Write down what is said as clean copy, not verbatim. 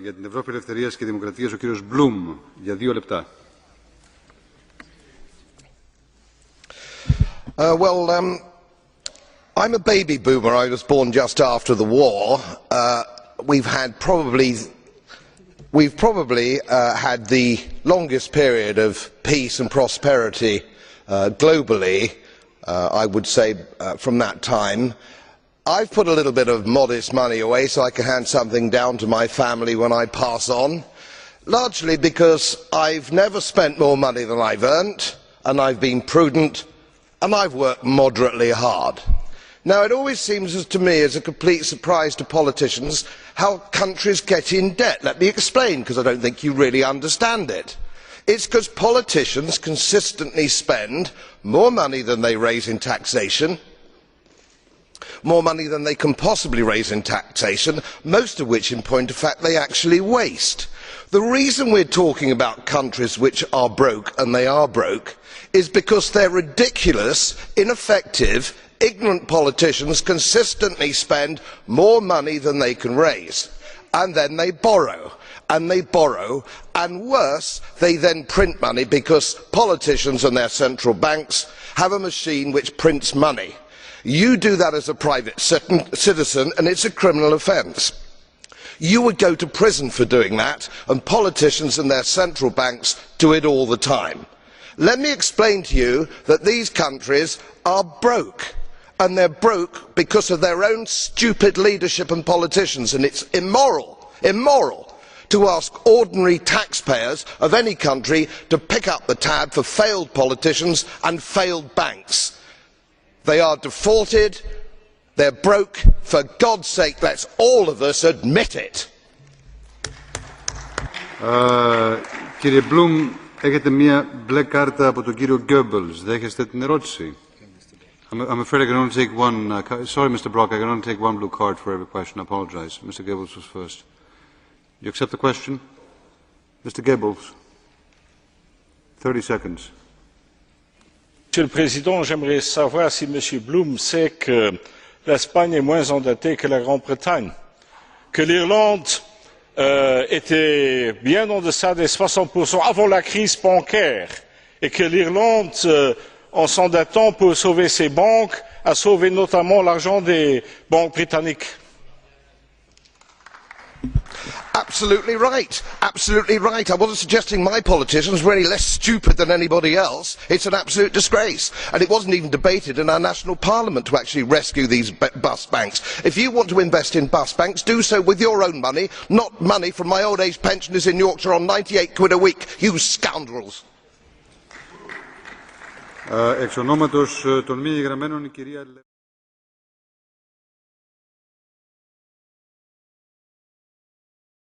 Για την Ευρώπη Ελευθερίας και Δημοκρατίας, ο κύριος Μπλουμ, για 2 λεπτά. I'm a baby boomer. I was born just after the war. We've probably had the longest period of peace and prosperity globally, I would say, from that time. I've put a little bit of modest money away so I can hand something down to my family when I pass on, largely because I've never spent more money than I've earned, and I've been prudent, and I've worked moderately hard. Now, it always seems to me as a complete surprise to politicians how countries get in debt. Let me explain, because I don't think you really understand it. It's because politicians consistently spend more money than they raise in taxation, more money than they can possibly raise in taxation, most of which, in point of fact, they actually waste. The reason we're talking about countries which are broke, and they are broke, is because their ridiculous, ineffective, ignorant politicians consistently spend more money than they can raise, and then they borrow, and worse, they then print money because politicians and their central banks have a machine which prints money. You do that as a private citizen, and it's a criminal offence. You would go to prison for doing that, and politicians and their central banks do it all the time. Let me explain to you that these countries are broke, and they're broke because of their own stupid leadership and politicians, and it's immoral to ask ordinary taxpayers of any country to pick up the tab for failed politicians and failed banks. They are defaulted, they're broke. For God's sake, let's all of us admit it. Κύριε Μπλουμ, έχετε μία μπλε κάρτα από τον κύριο Goebbels. Δέχεστε την ερώτηση? I'm afraid I can only take one. Sorry, Mr. Brok, I can only take one blue card for every question. I apologize. Mr. Goebbels was first. You accept the question? Mr. Goebbels, 30 seconds. Monsieur le Président, j'aimerais savoir si M. Blum sait que l'Espagne est moins endettée que la Grande-Bretagne, que l'Irlande était bien en deçà des 60% avant la crise bancaire, et que l'Irlande, en s'endettant pour sauver ses banques, a sauvé notamment l'argent des banques britanniques. Absolutely right. Absolutely right. I wasn't suggesting my politicians were any less stupid than anybody else. It's an absolute disgrace. And it wasn't even debated in our national parliament to actually rescue these bust banks. If you want to invest in bust banks, do so with your own money, not money from my old age pensioners in Yorkshire on 98 quid a week. You scoundrels. Εξ ονόματος των μη εγγραμμένων, η κυρία